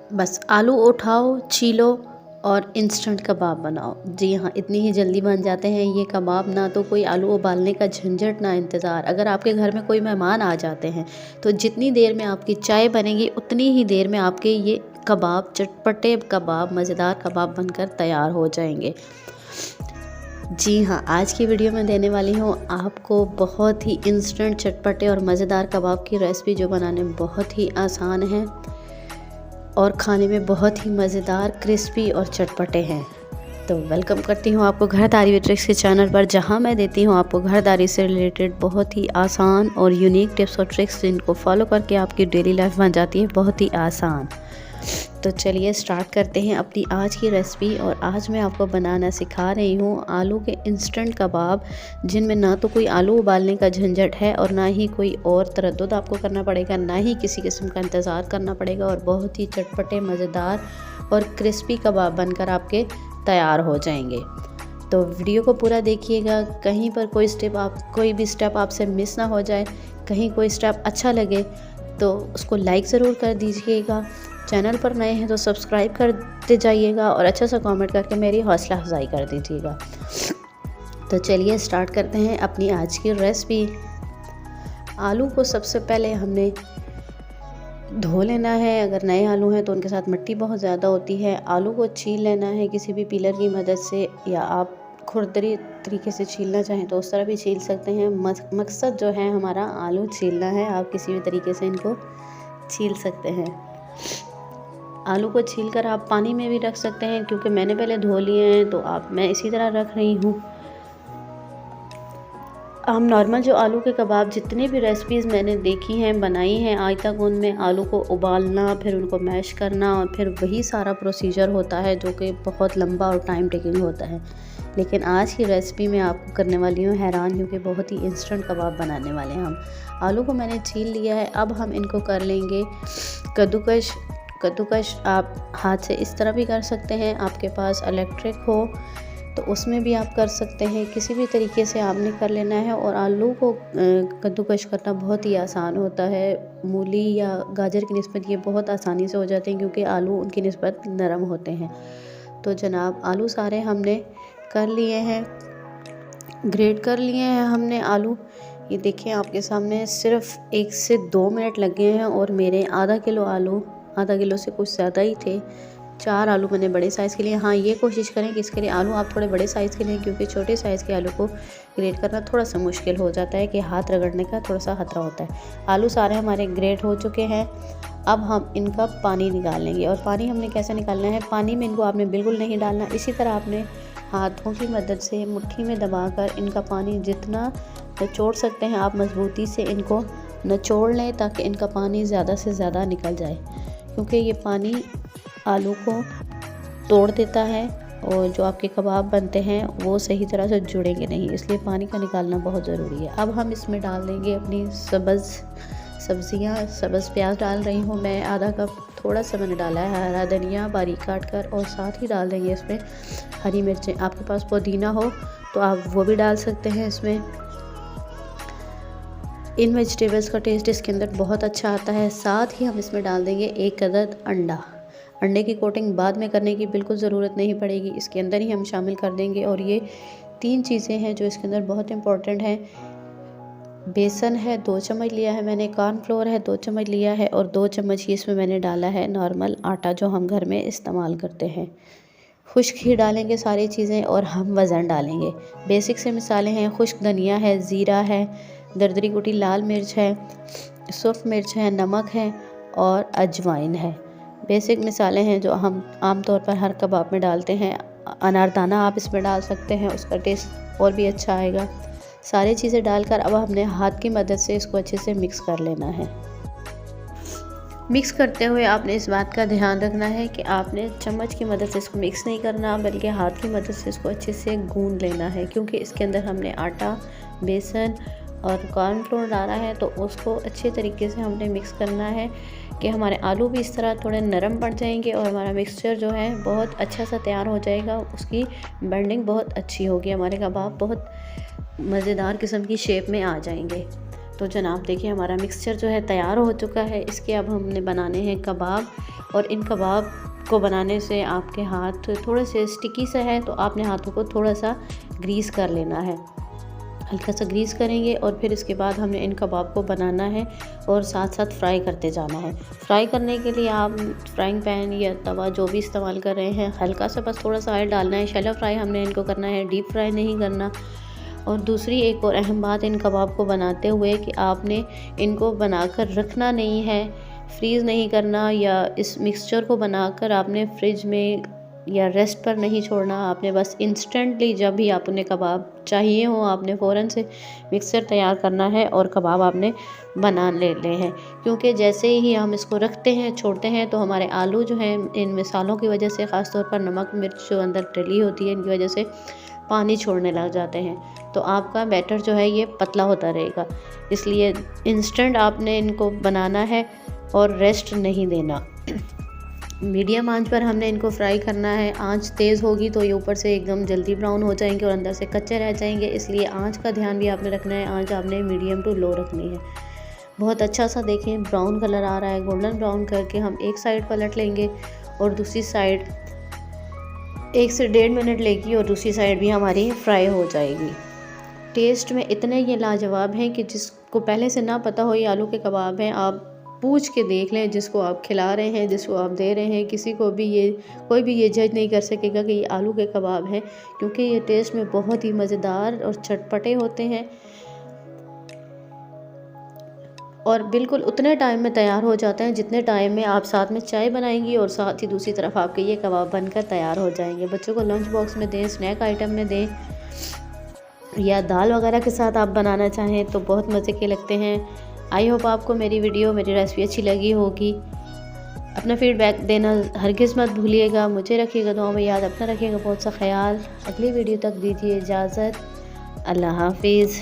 बस आलू उठाओ, छीलो और इंस्टेंट कबाब बनाओ। जी हाँ, इतनी ही जल्दी बन जाते हैं ये कबाब। ना तो कोई आलू उबालने का झंझट, ना इंतज़ार। अगर आपके घर में कोई मेहमान आ जाते हैं तो जितनी देर में आपकी चाय बनेगी उतनी ही देर में आपके ये कबाब, चटपटे कबाब, मज़ेदार कबाब बनकर तैयार हो जाएंगे। जी हाँ, आज की वीडियो में देने वाली हूँ आपको बहुत ही इंस्टेंट, चटपटे और मज़ेदार कबाब की रेसिपी, जो बनाने में बहुत ही आसान है और खाने में बहुत ही मज़ेदार, क्रिस्पी और चटपटे हैं। तो वेलकम करती हूँ आपको घरदारी विद ट्रिक्स के चैनल पर, जहाँ मैं देती हूँ आपको घरदारी से रिलेटेड बहुत ही आसान और यूनिक टिप्स और ट्रिक्स, जिनको फॉलो करके आपकी डेली लाइफ बन जाती है बहुत ही आसान। तो चलिए स्टार्ट करते हैं अपनी आज की रेसिपी। और आज मैं आपको बनाना सिखा रही हूँ आलू के इंस्टेंट कबाब, जिनमें ना तो कोई आलू उबालने का झंझट है और ना ही कोई और तरद्दुद आपको करना पड़ेगा, ना ही किसी किस्म का इंतज़ार करना पड़ेगा, और बहुत ही चटपटे, मज़ेदार और क्रिस्पी कबाब बनकर आपके तैयार हो जाएंगे। तो वीडियो को पूरा देखिएगा, कहीं पर कोई भी स्टेप आपसे मिस ना हो जाए। कहीं कोई स्टेप अच्छा लगे तो उसको लाइक ज़रूर कर दीजिएगा। चैनल पर नए हैं तो सब्सक्राइब करते जाइएगा और अच्छा सा कमेंट करके मेरी हौसला अफजाई कर दीजिएगा। तो चलिए स्टार्ट करते हैं अपनी आज की रेसिपी। आलू को सबसे पहले हमने धो लेना है। अगर नए आलू हैं तो उनके साथ मिट्टी बहुत ज़्यादा होती है। आलू को छील लेना है किसी भी पीलर की मदद से, या आप खुरदरी तरीके से छीलना चाहें तो उस तरह भी छील सकते हैं। मकसद जो है हमारा आलू छीलना है। आप किसी भी तरीके से इनको छील सकते हैं। आलू को छीलकर आप पानी में भी रख सकते हैं, क्योंकि मैंने पहले धो लिए हैं तो मैं इसी तरह रख रही हूँ। हम नॉर्मल जो आलू के कबाब, जितने भी रेसिपीज़ मैंने देखी हैं, बनाई हैं आज तक, उनमें आलू को उबालना, फिर उनको मैश करना और फिर वही सारा प्रोसीजर होता है, जो कि बहुत लंबा और टाइम टेकिंग होता है। लेकिन आज की रेसिपी में आपको करने वाली हूँ हैरान, क्योंकि बहुत ही इंस्टेंट कबाब बनाने वाले हैं हम। आलू को मैंने छील लिया है। अब हम इनको कर लेंगे कद्दूकश आप हाथ से इस तरह भी कर सकते हैं। आपके पास इलेक्ट्रिक हो तो उसमें भी आप कर सकते हैं। किसी भी तरीके से आपने कर लेना है। और आलू को कद्दूकश करना बहुत ही आसान होता है। मूली या गाजर की निस्बत ये बहुत आसानी से हो जाते हैं, क्योंकि आलू उनकी निस्बत नरम होते हैं। तो जनाब, आलू सारे हमने कर लिए हैं, ग्रेट कर लिए हैं हमने आलू। ये देखिए आपके सामने सिर्फ 1 से 2 मिनट लगे हैं। और मेरे आधा किलो से कुछ ज़्यादा ही थे। 4 आलू मैंने बड़े साइज़ के लिए। हाँ, ये कोशिश करें कि इसके लिए आलू आप थोड़े बड़े साइज़ के लें, क्योंकि छोटे साइज़ के आलू को ग्रेट करना थोड़ा सा मुश्किल हो जाता है, कि हाथ रगड़ने का थोड़ा सा खतरा होता है। आलू सारे हमारे ग्रेट हो चुके हैं। अब हम इनका पानी निकाल लेंगे। और पानी हमने कैसे निकालना है? पानी में इनको आपने बिल्कुल नहीं डालना। इसी तरह आपने हाथों की मदद से मुट्ठी में दबाकर इनका पानी जितना निचोड़ सकते हैं आप मजबूती से इनको निचोड़ लें, ताकि इनका पानी ज़्यादा से ज़्यादा निकल जाए, क्योंकि ये पानी आलू को तोड़ देता है और जो आपके कबाब बनते हैं वो सही तरह से जुड़ेंगे नहीं। इसलिए पानी का निकालना बहुत ज़रूरी है। अब हम इसमें डाल देंगे अपनी सब्ज़ प्याज डाल रही हूँ मैं, आधा कप थोड़ा सा मैंने डाला है। हरा धनिया बारीक काट कर, और साथ ही डाल देंगे इसमें हरी मिर्चें। आपके पास पुदीना हो तो आप वो भी डाल सकते हैं इसमें। इन वेजिटेबल्स का टेस्ट इसके अंदर बहुत अच्छा आता है। साथ ही हम इसमें डाल देंगे 1 अदद अंडा। अंडे की कोटिंग बाद में करने की बिल्कुल ज़रूरत नहीं पड़ेगी, इसके अंदर ही हम शामिल कर देंगे। और ये 3 चीज़ें हैं जो इसके अंदर बहुत इंपॉर्टेंट हैं। बेसन है 2 चम्मच लिया है मैंने, कॉर्नफ्लोर है 2 चम्मच लिया है, और 2 चम्मच ही इसमें मैंने डाला है नॉर्मल आटा, जो हम घर में इस्तेमाल करते हैं। खुश्क ही डालेंगे सारी चीज़ें, और हम वज़न डालेंगे। बेसिक से मिसालें हैं, खुश्क धनिया है, ज़ीरा है, दरदरी कुटी लाल मिर्च है, सुर्ख मिर्च है, नमक है और अजवाइन है। बेसिक मिसालें हैं जो हम आम तौर पर हर कबाब में डालते हैं। अनारदाना आप इसमें डाल सकते हैं, उसका टेस्ट और भी अच्छा आएगा। सारी चीज़ें डालकर अब हमने हाथ की मदद से इसको अच्छे से मिक्स कर लेना है। मिक्स करते हुए आपने इस बात का ध्यान रखना है कि आपने चम्मच की मदद से इसको मिक्स नहीं करना, बल्कि हाथ की मदद से इसको अच्छे से गूंद लेना है, क्योंकि इसके अंदर हमने आटा, बेसन और कॉर्नफ्लोर डाला है। तो उसको अच्छे तरीके से हमने मिक्स करना है कि हमारे आलू भी इस तरह थोड़े नरम पड़ जाएंगे और हमारा मिक्सचर जो है बहुत अच्छा सा तैयार हो जाएगा। उसकी बेंडिंग बहुत अच्छी होगी, हमारे कबाब बहुत मज़ेदार किस्म की शेप में आ जाएंगे। तो जनाब देखिए हमारा मिक्सचर जो है तैयार हो चुका है। इसके अब हमने बनाने हैं कबाब, और इन कबाब को बनाने से आपके हाथ थोड़े से स्टिकी सा है, तो आपने हाथों को थोड़ा सा ग्रीस कर लेना है, हल्का सा ग्रीस करेंगे। और फिर इसके बाद हमने इन कबाब को बनाना है और साथ साथ फ्राई करते जाना है। फ्राई करने के लिए आप फ्राइंग पैन या तवा जो भी इस्तेमाल कर रहे हैं, हल्का सा बस थोड़ा सा ऑयल डालना है। शैलो फ्राई हमने इनको करना है, डीप फ्राई नहीं करना। और दूसरी एक और अहम बात इन कबाब को बनाते हुए कि आपने इनको बनाकर रखना नहीं है, फ्रीज़ नहीं करना, या इस मिक्सचर को बनाकर आपने फ्रिज में या रेस्ट पर नहीं छोड़ना। आपने बस इंस्टेंटली जब भी आपने कबाब चाहिए हो, आपने फ़ौरन से मिक्सचर तैयार करना है और कबाब आपने बना लेने हैं। क्योंकि जैसे ही हम इसको रखते हैं, छोड़ते हैं, तो हमारे आलू जो हैं इन मसालों की वजह से, ख़ास तौर पर नमक मिर्च जो अंदर डली होती है, इनकी वजह से पानी छोड़ने लग जाते हैं। तो आपका बैटर जो है ये पतला होता रहेगा। इसलिए इंस्टेंट आपने इनको बनाना है और रेस्ट नहीं देना। मीडियम आंच पर हमने इनको फ्राई करना है। आंच तेज़ होगी तो ये ऊपर से एकदम जल्दी ब्राउन हो जाएंगे और अंदर से कच्चे रह जाएंगे। इसलिए आंच का ध्यान भी आपने रखना है, आंच आपने मीडियम टू लो रखनी है। बहुत अच्छा सा देखें ब्राउन कलर आ रहा है, गोल्डन ब्राउन करके हम एक साइड पलट लेंगे और दूसरी साइड 1 से 1.5 मिनट लेगी और दूसरी साइड भी हमारी फ्राई हो जाएगी। टेस्ट में इतने ये लाजवाब हैं कि जिसको पहले से ना पता हो ये आलू के कबाब हैं, आप पूछ के देख लें जिसको आप खिला रहे हैं, जिसको आप दे रहे हैं। किसी को भी कोई भी ये जज नहीं कर सकेगा कि ये आलू के कबाब हैं, क्योंकि ये टेस्ट में बहुत ही मज़ेदार और चटपटे होते हैं और बिल्कुल उतने टाइम में तैयार हो जाते हैं जितने टाइम में आप साथ में चाय बनाएंगी और साथ ही दूसरी तरफ आपके ये कबाब बनकर तैयार हो जाएंगे। बच्चों को लंच बॉक्स में दें, स्नैक आइटम में दें, या दाल वगैरह के साथ आप बनाना चाहें तो बहुत मज़े के लगते हैं। आई होप आपको मेरी रेसिपी अच्छी लगी होगी। अपना फीडबैक देना हरगिज़ मत भूलिएगा। मुझे रखिएगा दुआ में याद, अपना रखिएगा बहुत सा ख्याल। अगली वीडियो तक दीजिए इजाज़त। अल्लाह हाफिज़।